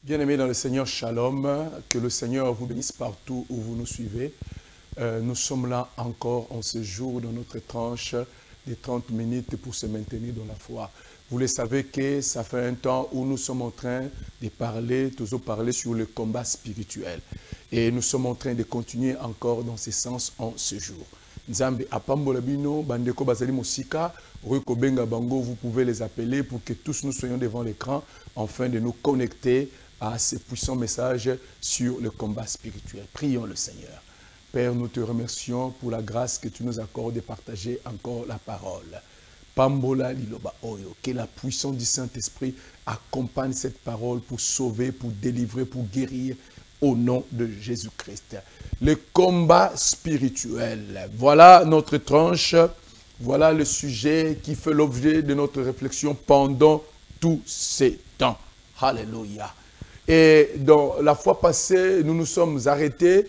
Bien-aimés dans le Seigneur, Shalom, que le Seigneur vous bénisse partout où vous nous suivez. Nous sommes là encore en ce jour dans notre tranche des 30 minutes pour se maintenir dans la foi. Vous le savez que ça fait un temps où nous sommes en train de parler, toujours parler sur le combat spirituel. Et nous sommes en train de continuer encore dans ce sens en ce jour. Nzambe apambola bino bandeko bazali mosika Ruko Benga Bango, vous pouvez les appeler pour que tous nous soyons devant l'écran afin de nous connecter à ces puissants messages sur le combat spirituel. Prions le Seigneur. Père, nous te remercions pour la grâce que tu nous accordes de partager encore la parole. Pambola Liloba Oyo, que la puissance du Saint-Esprit accompagne cette parole pour sauver, pour délivrer, pour guérir au nom de Jésus-Christ. Le combat spirituel. Voilà notre tranche. Voilà le sujet qui fait l'objet de notre réflexion pendant tous ces temps. Alléluia. Et dans la fois passée, nous nous sommes arrêtés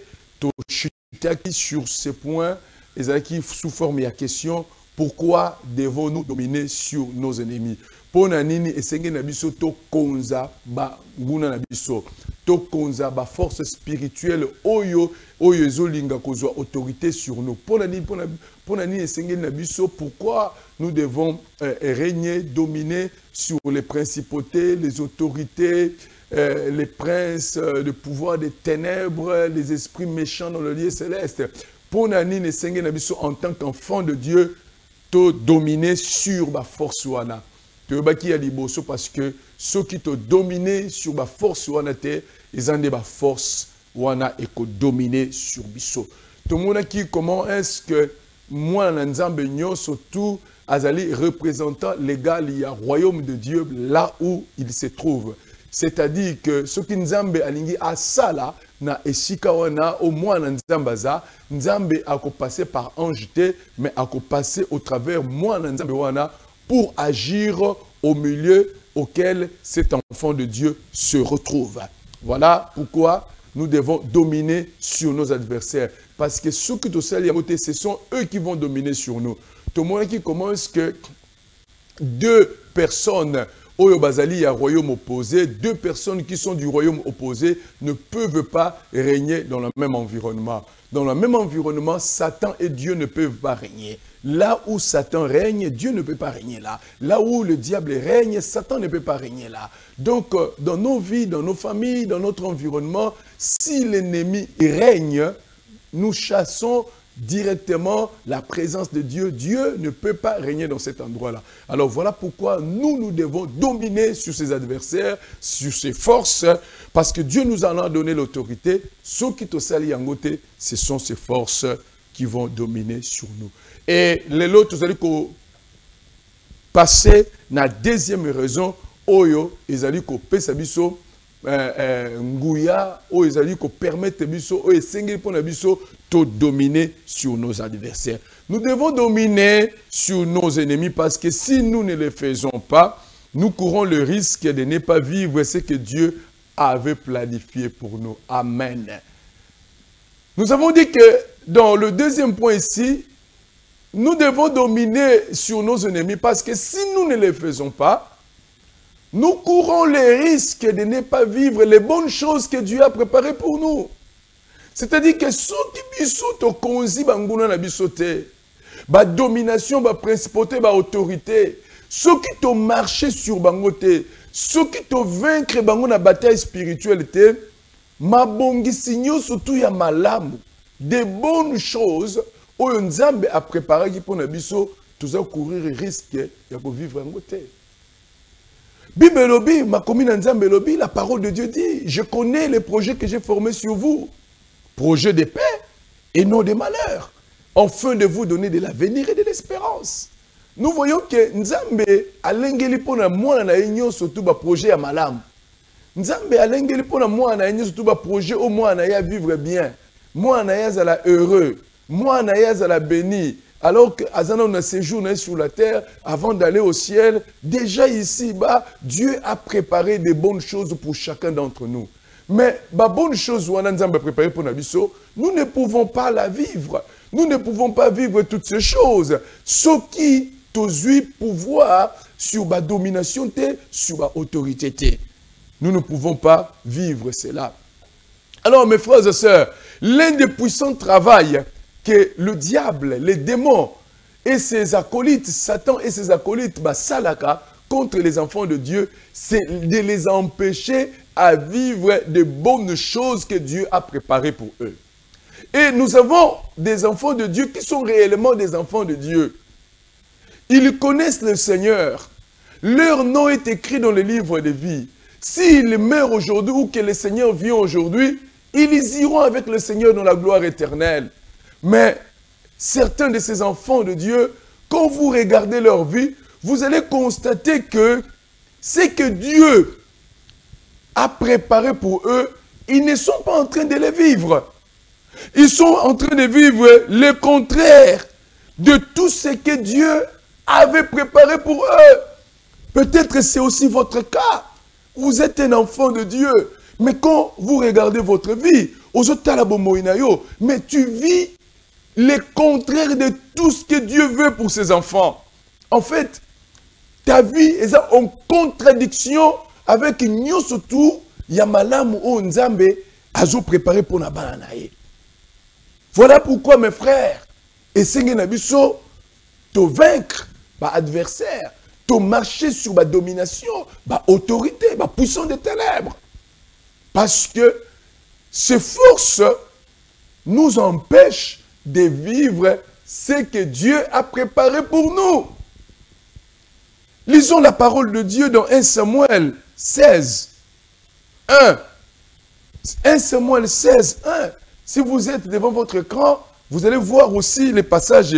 sur ce point, et sous forme de question, pourquoi devons-nous dominer sur nos ennemis? Ponanini esenge na biso to konza ba nguna na biso to konza ba force spirituelle oyo ezolinga kozwa autorité sur nous. Ponanini esenge na biso pourquoi nous devons régner, dominer sur les principautés, les autorités, les princes, le pouvoir des ténèbres, les esprits méchants dans le lieu céleste. Ponanini esenge na biso en tant qu'enfant de Dieu to dominer sur la force wana. Parce que ceux qui t'ont dominé sur la force wana te, ils ont des force wana et que dominer sur biso. Tout le monde qui comment est-ce que moi Nzambe nyo surtout azali représentant légal il y a royaume de Dieu là où il se trouve. C'est-à-dire que ce qui Nzambe alingi a ça là na esika wana au moins Nzambe za Nzambe a passé par ange te mais a passé au travers moi Nzambe wana pour agir au milieu auquel cet enfant de Dieu se retrouve. Voilà pourquoi nous devons dominer sur nos adversaires. Parce que ceux qui te saluent, ce sont eux qui vont dominer sur nous. Tout le monde qui commence que deux personnes au Bazali à royaume opposé, deux personnes qui sont du royaume opposé ne peuvent pas régner dans le même environnement. Dans le même environnement, Satan et Dieu ne peuvent pas régner. Là où Satan règne, Dieu ne peut pas régner là. Là où le diable règne, Satan ne peut pas régner là. Donc, dans nos vies, dans nos familles, dans notre environnement, si l'ennemi règne, nous chassons directement la présence de Dieu. Dieu ne peut pas régner dans cet endroit-là. Alors voilà pourquoi nous devons dominer sur ses adversaires, sur ses forces, parce que Dieu nous en a donné l'autorité. Ceux qui te salient en côté, ce sont ces forces qui vont dominer sur nous. Et les autres, vous allez passer la deuxième raison, oyo, ils allaient pesa biso nguya, oyo ils allaient permettre biso, oyo esengeli pona biso to dominer sur nos adversaires. Nous devons dominer sur nos ennemis parce que si nous ne le faisons pas, nous courons le risque de ne pas vivre ce que Dieu avait planifié pour nous. Amen. Nous avons dit que dans le deuxième point ici, nous devons dominer sur nos ennemis parce que si nous ne le faisons pas, nous courons les risques de ne pas vivre les bonnes choses que Dieu a préparées pour nous. C'est-à-dire que ceux qui biso to konzi banguna na bisote, ba domination, ba principauté, ba autorité, ceux qui t'ont marché sur bangote, ceux qui t'ont vaincre bango na bataille spirituelle te, ma bongi signo surtout ya malamu, des bonnes choses. Oyo Nzambe a préparé pour na biso, tous à courir le risque de vivre en côté. Bible lobi, ma commune Nzambe lobi, la parole de Dieu dit, je connais les projets que j'ai formés sur vous, projets de paix et non de malheur, afin de vous donner de l'avenir et de l'espérance. Nous voyons que Nzambe a lengeli pona mwana na enyo surtout ba projet à malam. Nzambe a lengeli pona mwana na enyo surtout ba projet au mwana ya vivre bien, mwana ya zala heureux. Moi, Naïaz à la béni, alors que Azana on a séjourné sur la terre avant d'aller au ciel, déjà ici-bas, Dieu a préparé des bonnes choses pour chacun d'entre nous. Mais la bonne chose a préparé pour Nabiso, nous ne pouvons pas la vivre. Nous ne pouvons pas vivre toutes ces choses. Ce qui t'ose pouvoir sur la domination, sur la autorité. nous ne pouvons pas vivre cela. Alors, mes frères et sœurs, l'un des puissants travails que le diable, les démons et ses acolytes, Satan et ses acolytes, salaka, contre les enfants de Dieu, c'est de les empêcher à vivre de bonnes choses que Dieu a préparées pour eux. Et nous avons des enfants de Dieu qui sont réellement des enfants de Dieu. Ils connaissent le Seigneur. Leur nom est écrit dans le livre de vie. S'ils meurent aujourd'hui ou que le Seigneur vient aujourd'hui, ils iront avec le Seigneur dans la gloire éternelle. Mais certains de ces enfants de Dieu, quand vous regardez leur vie, vous allez constater que ce que Dieu a préparé pour eux, ils ne sont pas en train de le vivre. Ils sont en train de vivre le contraire de tout ce que Dieu avait préparé pour eux. Peut-être c'est aussi votre cas. Vous êtes un enfant de Dieu. Mais quand vous regardez votre vie, mais tu vis le contraire de tout ce que Dieu veut pour ses enfants. En fait, ta vie est en contradiction avec nous surtout, Yamalam ou Nzambe, azo préparé pour la bananaye. Voilà pourquoi, mes frères, essayez de vaincre l'adversaire, de marcher sur la domination, l'autorité, la puissance des ténèbres. Parce que ces forces nous empêchent de vivre ce que Dieu a préparé pour nous. Lisons la parole de Dieu dans 1 Samuel 16, 1. 1 Samuel 16, 1. Si vous êtes devant votre écran, vous allez voir aussi les passages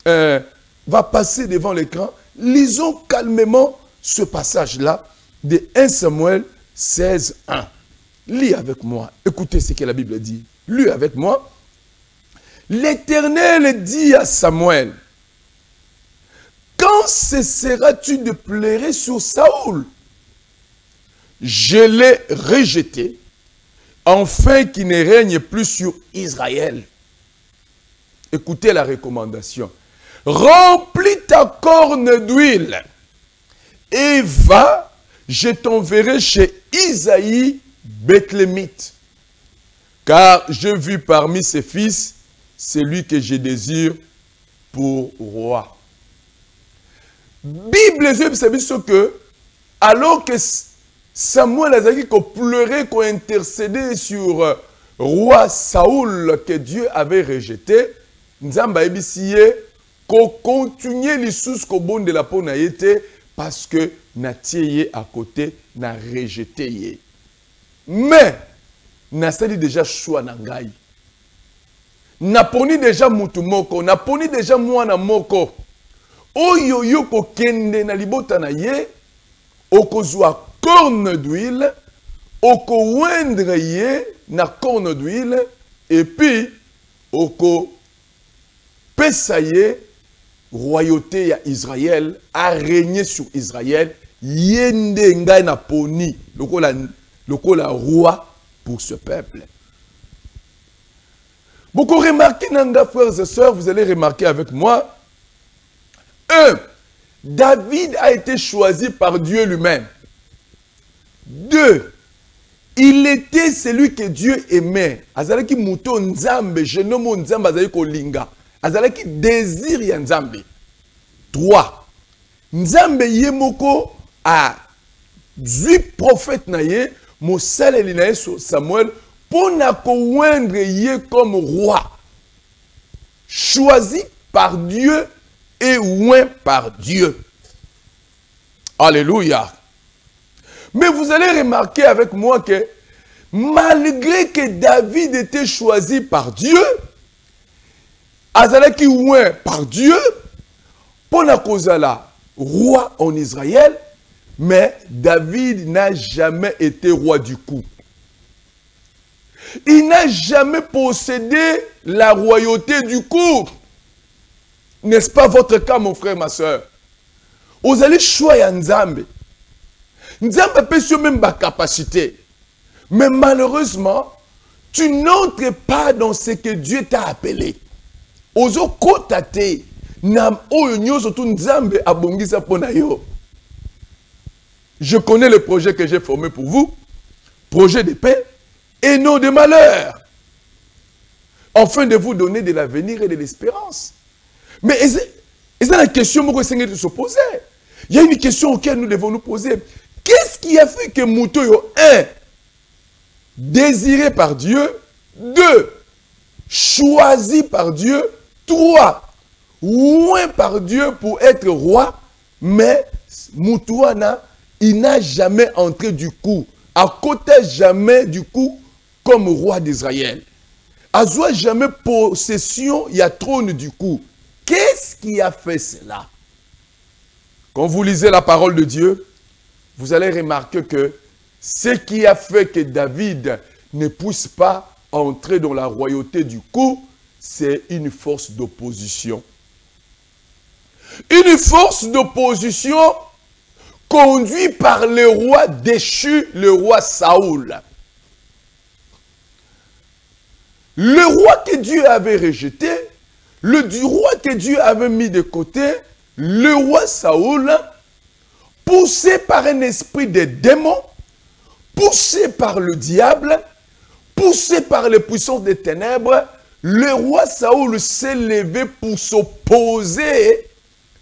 va passer devant l'écran. Lisons calmement ce passage-là de 1 Samuel 16, 1. Lis avec moi. Écoutez ce que la Bible dit. Lis avec moi. L'Éternel dit à Samuel, quand cesseras-tu de pleurer sur Saoul? Je l'ai rejeté, afin qu'il ne règne plus sur Israël. Écoutez la recommandation. Remplis ta corne d'huile et va, je t'enverrai chez Isaïe Bethlémite. Car j'ai vu parmi ses fils celui que je désire pour roi. Bible, je sais que alors que Samuel a dit qu'on pleurait, qu'on intercédait sur roi Saoul que Dieu avait rejeté, Nzamba ebissiye qu'on continue les sous qu'au bon de la peau n'a été parce que n'a tié à côté, n'a rejeté. Mais n'a sali déjà choix nangai. N'a poni déjà mutumoko, n'a poni déjà mwana moko. Oyo yo ko kende na libota na ye, okozwa corne d'huile, oko wendre ye na corne d'huile, et puis oko pesa ye royauté ya Israël, a régné sur Israël, yende ngai na poni, lokola roi pour ce peuple. Beaucoup remarquez, nanga frères et sœurs, vous allez remarquer avec moi, 1. David a été choisi par Dieu lui-même. 2. Il était celui que Dieu aimait. Azalaki muto nzambe, genomo nzambe azali kolinga. Azalaki désir ya nzambe. 3. Nzambe yemoko a 8 prophètes na ye, mosaleli na ye Samuel, pour na kowendre ye comme roi. Choisi par Dieu et oint par Dieu. Alléluia. Mais vous allez remarquer avec moi que malgré que David était choisi par Dieu, azalaki oint par Dieu, pour la kozala roi en Israël, mais David n'a jamais été roi du coup. Il n'a jamais possédé la royauté du coup. N'est-ce pas votre cas, mon frère, ma soeur? Vous allez choisir Nzambe. Nzambe peut sur même ma capacité. Mais malheureusement, tu n'entres pas dans ce que Dieu t'a appelé. Ozo kotate nam oyo surtout Nzambe abongisa pona yo. Je connais le projet que j'ai formé pour vous. projet de paix et non de malheur, afin de vous donner de l'avenir et de l'espérance. Mais c'est la question que Seigneur se poser. Il y a une question auquel nous devons nous poser. Qu'est-ce qui a fait que Moutoyo, 1, désiré par Dieu, 2, choisi par Dieu, 3, oint par Dieu pour être roi, mais Moutouana, il n'a jamais entré du coup, à côté jamais du coup, comme roi d'Israël. Azoua jamais possession, il y a trône du coup. Qu'est-ce qui a fait cela? Quand vous lisez la parole de Dieu, vous allez remarquer que ce qui a fait que David ne puisse pas entrer dans la royauté du coup, c'est une force d'opposition. Une force d'opposition conduite par le roi déchu, le roi Saoul. Le roi que Dieu avait rejeté, le roi que Dieu avait mis de côté, le roi Saoul, poussé par un esprit de démon, poussé par le diable, poussé par les puissances des ténèbres, le roi Saoul s'est levé pour s'opposer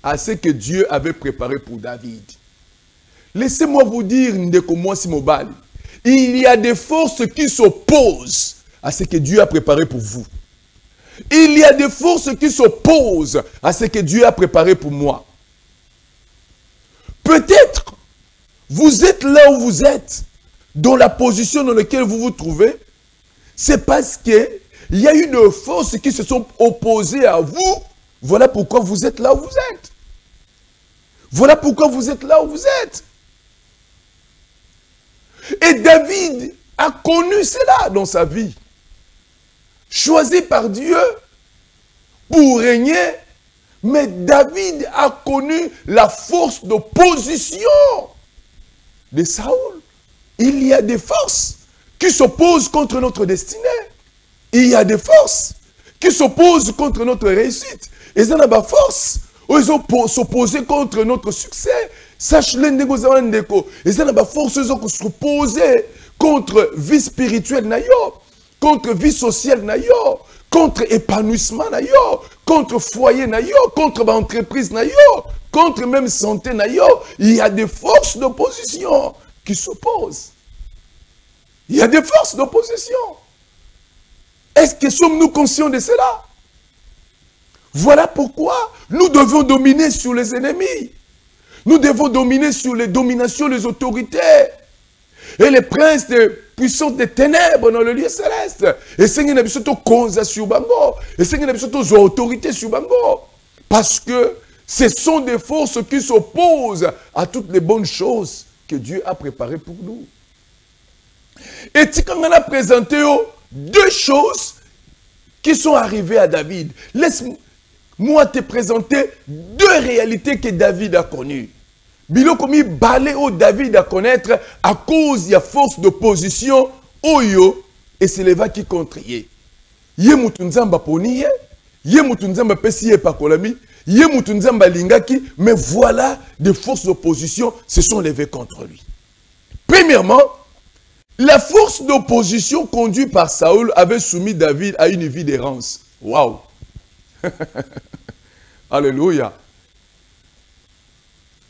à ce que Dieu avait préparé pour David. Laissez-moi vous dire, il y a des forces qui s'opposent à ce que Dieu a préparé pour vous. Il y a des forces qui s'opposent à ce que Dieu a préparé pour moi. Peut-être, vous êtes là où vous êtes, dans la position dans laquelle vous vous trouvez, c'est parce qu'il y a eu des forces qui se sont opposées à vous. Voilà pourquoi vous êtes là où vous êtes. Voilà pourquoi vous êtes là où vous êtes. Et David a connu cela dans sa vie. Choisi par Dieu pour régner, mais David a connu la force d'opposition de Saoul. Il y a des forces qui s'opposent contre notre destinée. Il y a des forces qui s'opposent contre notre réussite. Et ça n'a pas force. Ils ont s'opposé contre notre succès. Sache-le, et ça n'a pas force. Ils ont s'opposé contre vie spirituelle, contre vie sociale, contre épanouissement, contre foyer, contre entreprise, contre même santé. Il y a des forces d'opposition qui s'opposent. Il y a des forces d'opposition. Est-ce que sommes-nous conscients de cela? Voilà pourquoi nous devons dominer sur les ennemis. Nous devons dominer sur les dominations, les autorités. Et les princes de puissance des ténèbres dans le lieu céleste. Et c'est une cause sur Bango. Et c'est une autorité sur Bango. Parce que ce sont des forces qui s'opposent à toutes les bonnes choses que Dieu a préparées pour nous. Et quand on a présenté deux choses qui sont arrivées à David. Laisse-moi te présenter deux réalités que David a connues. Bilo komi balé au David à connaître à cause de la force d'opposition oyo et se leva qui contre yé. Yé mutunzamba poni yé mutunzamba pesi yé pakolami, yé mutunzamba lingaki, mais voilà des forces d'opposition se sont levées contre lui. Premièrement, la force d'opposition conduite par Saoul avait soumis David à une vie d'errance. Waouh! Alléluia!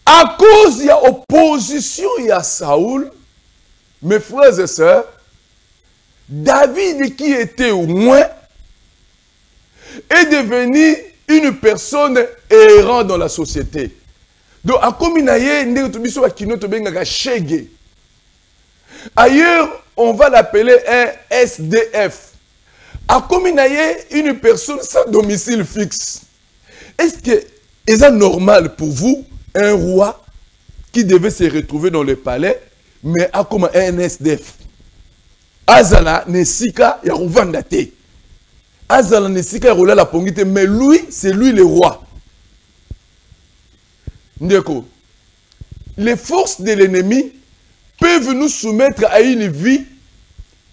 À cause de l'opposition à Saoul, mes frères et sœurs, David qui était au moins est devenu une personne errante dans la société. Donc, à ailleurs, on va l'appeler un SDF. À une personne sans domicile fixe. Est-ce que c'est normal pour vous, un roi qui devait se retrouver dans le palais, mais a comme un SDF? Azala nesika ya ruvandate. Azala nesika ya rola la pongite, mais lui, c'est lui le roi. Ndeko, les forces de l'ennemi peuvent nous soumettre à une vie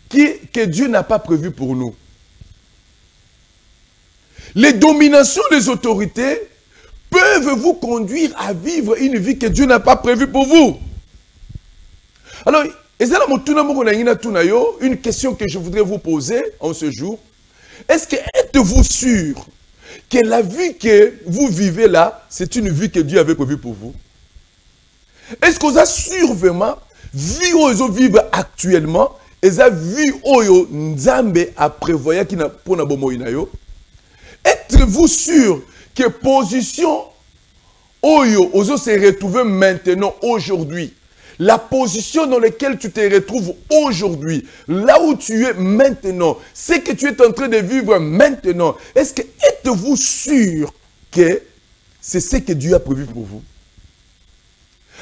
que Dieu n'a pas prévue pour nous. Les dominations des autorités peuvent vous conduire à vivre une vie que Dieu n'a pas prévue pour vous. Alors, Et c'est là une question que je voudrais vous poser en ce jour. Est-ce que êtes-vous sûr que la vie que vous vivez là, c'est une vie que Dieu avait prévue pour vous? Est-ce que vous êtes sûr vraiment, vie où vous vivez actuellement, et la vie où Nzambe a prévoyé qui n'a pas na bomo inayo? Êtes-vous sûr que position Oyo ozo se retrouver maintenant, aujourd'hui, la position dans laquelle tu te retrouves aujourd'hui, là où tu es maintenant, ce que tu es en train de vivre maintenant, est-ce que êtes-vous sûr que c'est ce que Dieu a prévu pour vous?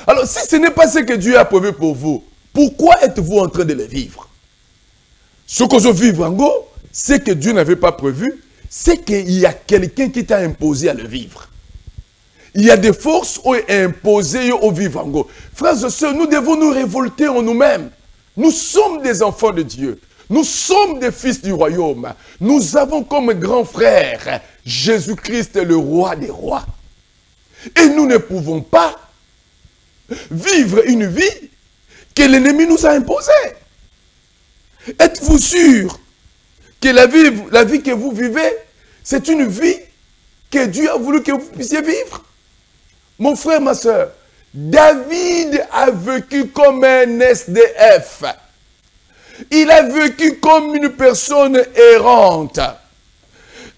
Alors, si ce n'est pas ce que Dieu a prévu pour vous, pourquoi êtes-vous en train de le vivre? Ce que je vis en gros, c'est que Dieu n'avait pas prévu, c'est qu'il y a quelqu'un qui t'a imposé à le vivre. Il y a des forces qui ont imposé au vivant. Frères et sœurs, nous devons nous révolter en nous-mêmes. Nous sommes des enfants de Dieu. Nous sommes des fils du royaume. Nous avons comme grand frère Jésus-Christ, le roi des rois. Et nous ne pouvons pas vivre une vie que l'ennemi nous a imposée. Êtes-vous sûr que la vie que vous vivez, c'est une vie que Dieu a voulu que vous puissiez vivre? Mon frère, ma soeur, David a vécu comme un SDF. Il a vécu comme une personne errante.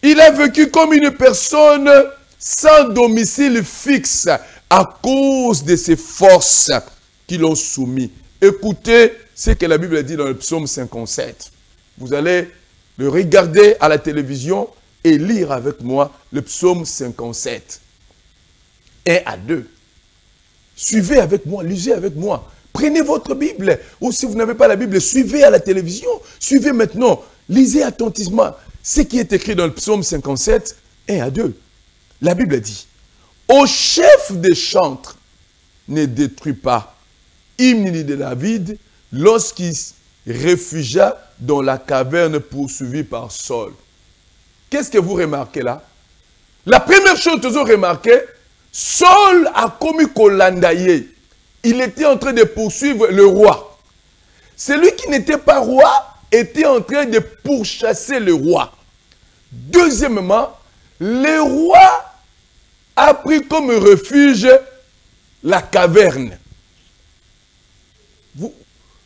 Il a vécu comme une personne sans domicile fixe à cause de ses forces qui l'ont soumis. Écoutez ce que la Bible dit dans le psaume 57. Vous allez le regarder à la télévision et lire avec moi le psaume 57. 1 à 2. Suivez avec moi, lisez avec moi. Prenez votre Bible. Ou si vous n'avez pas la Bible, suivez à la télévision. Suivez maintenant. Lisez attentivement ce qui est écrit dans le psaume 57, 1 à 2. La Bible dit, au chef des chantres ne détruit pas. Hymne de David, lorsqu'il réfugia dans la caverne poursuivi par Saul. Qu'est-ce que vous remarquez là? La première chose que vous remarquez, Saul a commis Kolandaye. Il était en train de poursuivre le roi. Celui qui n'était pas roi était en train de pourchasser le roi. Deuxièmement, le roi a pris comme refuge la caverne.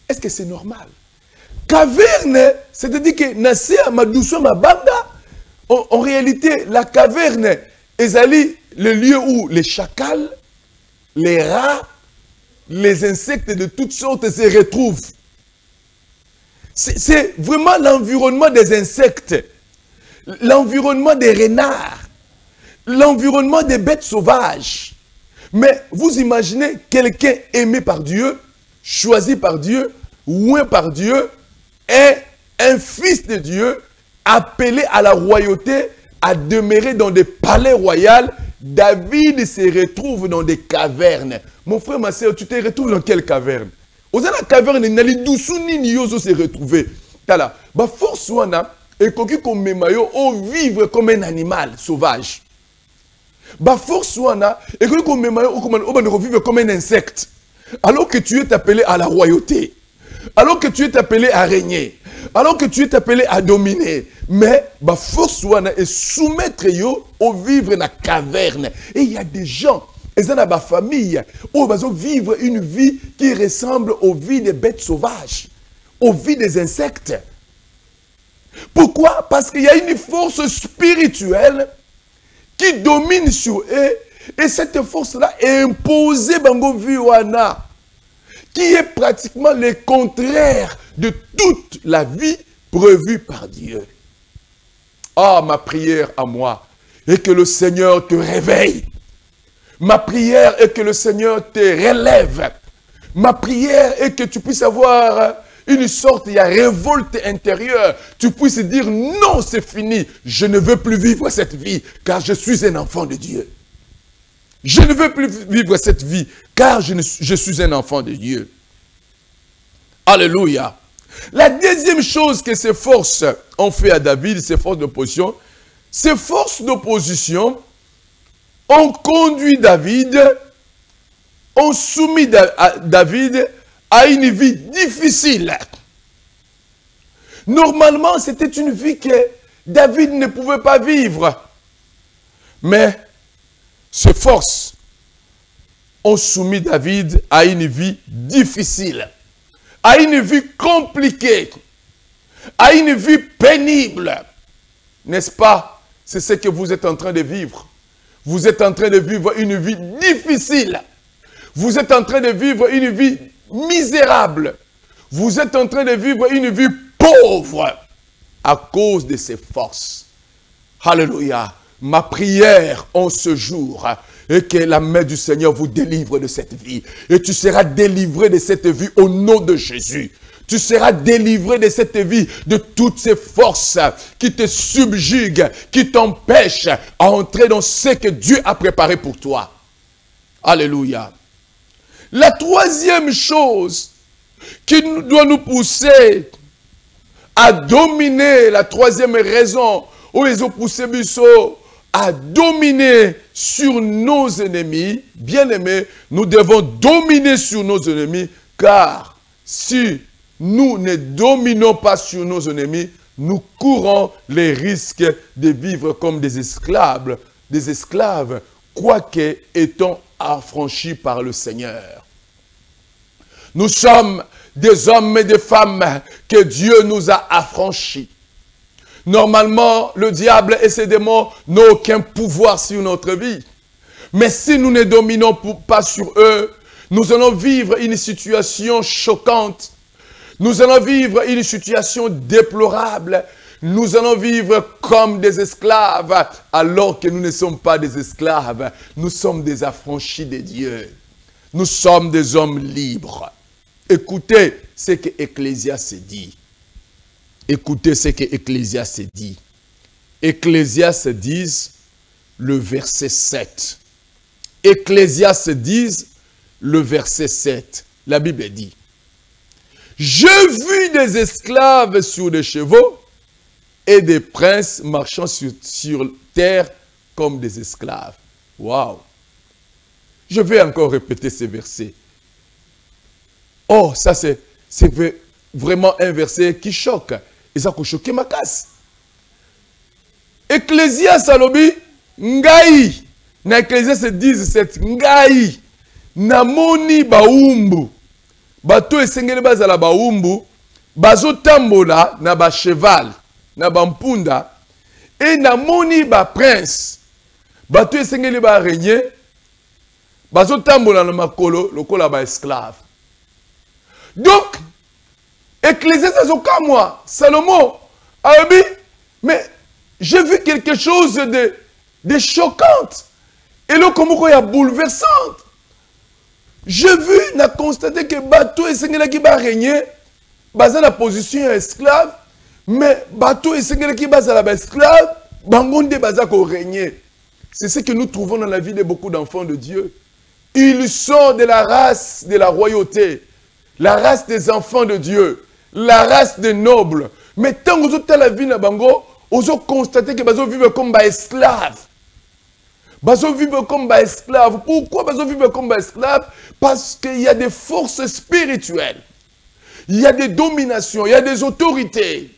Est-ce que c'est normal? Caverne, c'est-à-dire que Nassé Amadousso Mabanda, en réalité, la caverne est le lieu où les chacals, les rats, les insectes de toutes sortes se retrouvent. C'est vraiment l'environnement des insectes, l'environnement des renards, l'environnement des bêtes sauvages. Mais vous imaginez quelqu'un aimé par Dieu, choisi par Dieu, oué par Dieu, est un fils de Dieu, appelé à la royauté, à demeurer dans des palais royaux. David se retrouve dans des cavernes. Mon frère, ma soeur, tu te retrouves dans quelle caverne? Aux la caverne, il y a des dousouni ni yoso se retrouver. Tala, ba force wana, et koki comme memayo, o vivre comme un animal sauvage. Ba force wana, et koki comme memayo, o vivre comme un insecte. Alors que tu es appelé à la royauté. Alors que tu es appelé à régner. Alors que tu es appelé à dominer. Mais, bah, force wana est soumettre yo au vivre dans la caverne. Et il y a des gens, ils ont ma famille, où ils vont vivre une vie qui ressemble aux vies des bêtes sauvages, aux vies des insectes. Pourquoi? Parce qu'il y a une force spirituelle qui domine sur eux. Et cette force-là est imposée bango viwana, qui est pratiquement le contraire de toute la vie prévue par Dieu. Ah, ma prière à moi est que le Seigneur te réveille. Ma prière est que le Seigneur te relève. Ma prière est que tu puisses avoir une sorte, il y a révolte intérieure. Tu puisses dire non, c'est fini. Je ne veux plus vivre cette vie car je suis un enfant de Dieu. Je ne veux plus vivre cette vie, car je suis un enfant de Dieu. Alléluia. La deuxième chose que ces forces ont fait à David, ces forces d'opposition ont conduit David, ont soumis David à une vie difficile. Normalement, c'était une vie que David ne pouvait pas vivre. Mais ses forces ont soumis David à une vie difficile, à une vie compliquée, à une vie pénible. N'est-ce pas? C'est ce que vous êtes en train de vivre. Vous êtes en train de vivre une vie difficile. Vous êtes en train de vivre une vie misérable. Vous êtes en train de vivre une vie pauvre à cause de ses forces. Alléluia. Ma prière en ce jour est que la main du Seigneur vous délivre de cette vie. Et tu seras délivré de cette vie au nom de Jésus. Tu seras délivré de cette vie, de toutes ces forces qui te subjuguent, qui t'empêchent à entrer dans ce que Dieu a préparé pour toi. Alléluia. La troisième chose qui doit nous pousser à dominer, la troisième raison où ils ont poussé Busso à dominer sur nos ennemis, bien aimés, nous devons dominer sur nos ennemis, car si nous ne dominons pas sur nos ennemis, nous courons les risques de vivre comme des esclaves, quoique étant affranchis par le Seigneur. Nous sommes des hommes et des femmes que Dieu nous a affranchis. Normalement, le diable et ses démons n'ont aucun pouvoir sur notre vie. Mais si nous ne dominons pas sur eux, nous allons vivre une situation choquante. Nous allons vivre une situation déplorable. Nous allons vivre comme des esclaves, alors que nous ne sommes pas des esclaves. Nous sommes des affranchis de Dieu. Nous sommes des hommes libres. Écoutez ce que Ecclésiaste dit. Écoutez ce que Ecclésiaste dit. Ecclésiaste 10, le verset 7. Ecclésiaste 10, le verset 7. La Bible dit: j'ai vu des esclaves sur des chevaux et des princes marchant sur terre comme des esclaves. Waouh! Je vais encore répéter ces versets. Oh, ça c'est vraiment un verset qui choque. Et ça a choqué ma casse. Ecclésiaste alobi, ngai. Na Ecclésiaste 17, ngai. Namoni baumbu. Bato esengeli bazala baumbu. Bazo tambola na ba cheval. Na ba mpunda. Et namoni ba prince. Bato esengeli ba régner. Bazo tambola na makolo. Lokola ba esclave. Donc, Ecclésiaste azoka moi, Salomon, Abi, mais j'ai vu quelque chose de choquante. Et là, comme il y a bouleversante. J'ai vu, n'a constaté que bateau et sengela qui va régner, basé la position esclave, mais bateau et sengela qui base à la esclave, bangonde basa ko régner. C'est ce que nous trouvons dans la vie de beaucoup d'enfants de Dieu. Ils sont de la race de la royauté. La race des enfants de Dieu, la race des nobles. Mais tant que vous êtes la vie na bango, vous avez constaté que vous vivez comme des esclaves. Vous vivez comme des esclaves. Pourquoi vous vivez comme des esclaves? Parce qu'il y a des forces spirituelles. Il y a des dominations, il y a des autorités.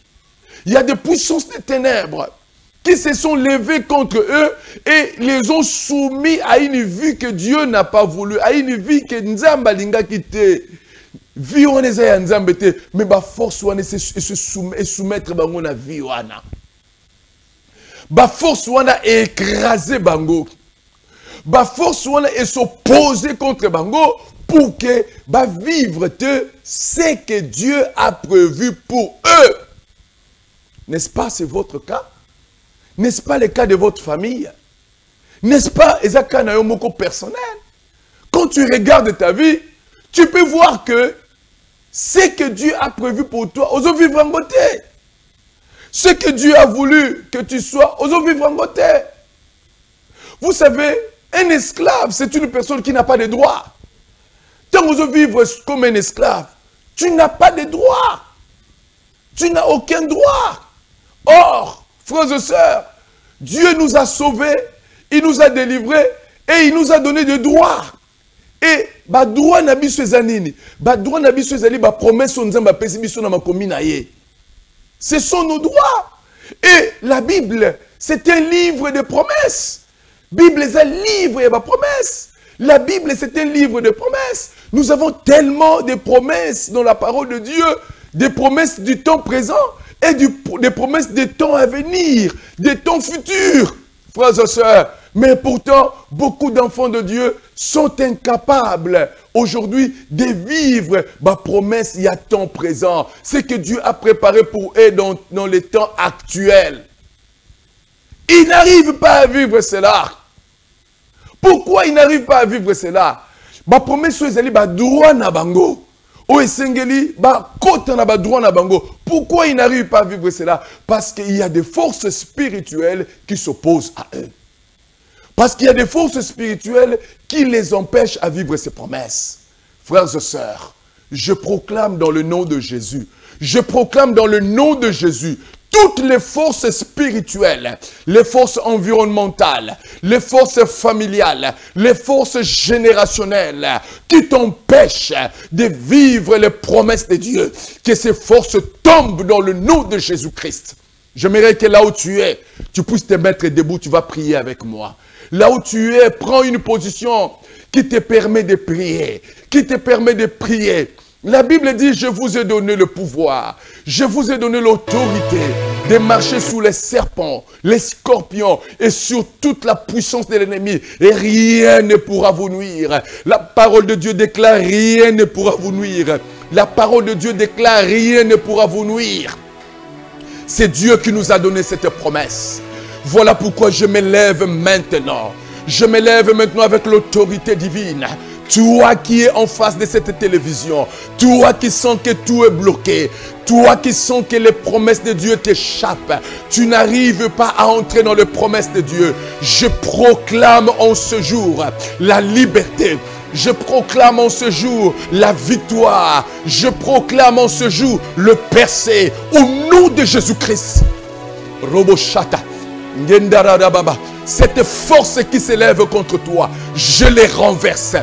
Il y a des puissances des ténèbres qui se sont levées contre eux et les ont soumis à une vie que Dieu n'a pas voulu, à une vie que Nzamba Linga quitté. Vie on est à Nzambe te, mais ba force wana se soumettre bango na vie wana. Ba force wana écraser bango. Ba force wana et s'opposer contre bango pour que ba vivre te ce que Dieu a prévu pour eux. N'est-ce pas, c'est votre cas? N'est-ce pas le cas de votre famille? N'est-ce pas, ezaka na yo moko personnel? Quand tu regardes ta vie, tu peux voir que ce que Dieu a prévu pour toi, ozo vivre en côté. Ce que Dieu a voulu que tu sois, ozo vivre en côté. Vous savez, un esclave, c'est une personne qui n'a pas de droits. Tant que vous vivre comme un esclave, tu n'as pas de droits. Tu n'as aucun droit. Or, frères et sœurs, Dieu nous a sauvés, il nous a délivrés et il nous a donné des droits. Et ba droit na biso ezanini, ba droit na biso ezali ba promesse nzamba pesi biso na makomi na ye. Ce sont nos droits. Et la Bible, c'est un livre de promesses. Bible est un livre et ma promesse. La Bible, c'est un livre de promesses. Nous avons tellement de promesses dans la parole de Dieu, des promesses du temps présent et des promesses des temps à venir, des temps futurs, frères et sœurs. Mais pourtant, beaucoup d'enfants de Dieu sont incapables aujourd'hui de vivre ma promesse il y a temps présent. Ce que Dieu a préparé pour eux dans les temps actuels. Ils n'arrivent pas à vivre cela. Pourquoi ils n'arrivent pas à vivre cela? Ma promesse est ba droit na bango. O esengeli ba kota na ba droit na bango. Pourquoi ils n'arrivent pas à vivre cela? Parce qu'il y a des forces spirituelles qui s'opposent à eux. Parce qu'il y a des forces spirituelles qui les empêchent à vivre ces promesses. Frères et sœurs, je proclame dans le nom de Jésus, je proclame dans le nom de Jésus, toutes les forces spirituelles, les forces environnementales, les forces familiales, les forces générationnelles qui t'empêchent de vivre les promesses de Dieu, que ces forces tombent dans le nom de Jésus-Christ. J'aimerais que là où tu es, tu puisses te mettre debout, tu vas prier avec moi. Là où tu es, prends une position qui te permet de prier, qui te permet de prier. La Bible dit, je vous ai donné le pouvoir, je vous ai donné l'autorité de marcher sous les serpents, les scorpions et sur toute la puissance de l'ennemi. Et rien ne pourra vous nuire. La parole de Dieu déclare, rien ne pourra vous nuire. La parole de Dieu déclare, rien ne pourra vous nuire. C'est Dieu qui nous a donné cette promesse. Voilà pourquoi je m'élève maintenant. Je m'élève maintenant avec l'autorité divine. Toi qui es en face de cette télévision, toi qui sens que tout est bloqué, toi qui sens que les promesses de Dieu t'échappent, tu n'arrives pas à entrer dans les promesses de Dieu. Je proclame en ce jour la liberté. Je proclame en ce jour la victoire. Je proclame en ce jour le percé au nom de Jésus-Christ. Roboshata. Cette force qui s'élève contre toi, je les renverse.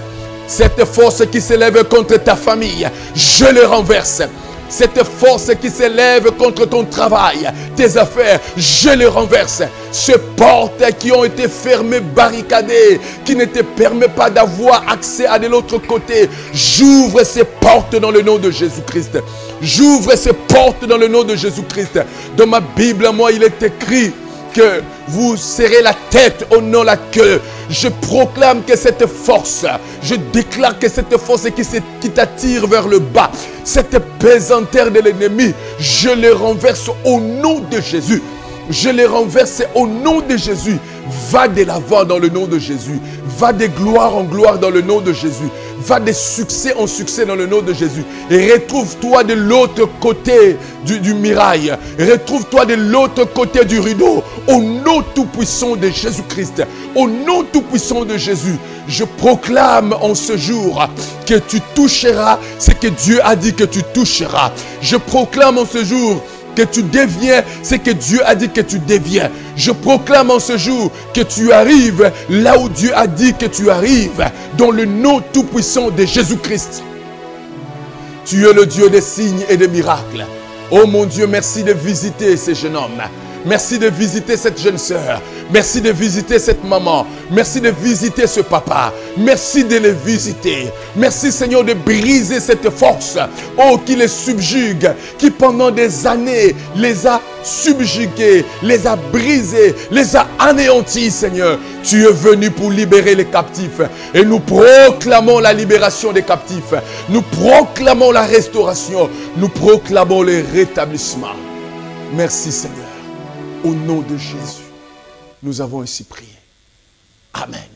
Cette force qui s'élève contre ta famille, je les renverse. Cette force qui s'élève contre ton travail, tes affaires, je les renverse. Ces portes qui ont été fermées, barricadées, qui ne te permettent pas d'avoir accès à de l'autre côté, j'ouvre ces portes dans le nom de Jésus-Christ. J'ouvre ces portes dans le nom de Jésus-Christ. Dans ma Bible, moi, il est écrit que vous serrez la tête, au nom la queue. Je proclame que cette force, je déclare que cette force qui t'attire vers le bas, cette pesanteur de l'ennemi, je les renverse au nom de Jésus. Je les renverse au nom de Jésus. Va de l'avant dans le nom de Jésus. Va de gloire en gloire dans le nom de Jésus. Va de succès en succès dans le nom de Jésus. Et retrouve-toi de l'autre côté du mirail. Retrouve-toi de l'autre côté du rideau. Au nom tout-puissant de Jésus-Christ. Au nom tout-puissant de Jésus. Je proclame en ce jour que tu toucheras ce que Dieu a dit que tu toucheras. Je proclame en ce jour que tu deviens ce que Dieu a dit que tu deviens. Je proclame en ce jour que tu arrives là où Dieu a dit que tu arrives, dans le nom tout-puissant de Jésus-Christ. Tu es le Dieu des signes et des miracles. Oh mon Dieu, merci de visiter ce jeune homme. Merci de visiter cette jeune sœur. Merci de visiter cette maman. Merci de visiter ce papa. Merci de les visiter. Merci Seigneur de briser cette force. Oh, qui les subjugue. Qui pendant des années les a subjugués, les a brisés, les a anéantis Seigneur. Tu es venu pour libérer les captifs. Et nous proclamons la libération des captifs. Nous proclamons la restauration. Nous proclamons le rétablissement. Merci Seigneur. Au nom de Jésus, nous avons ainsi prié. Amen.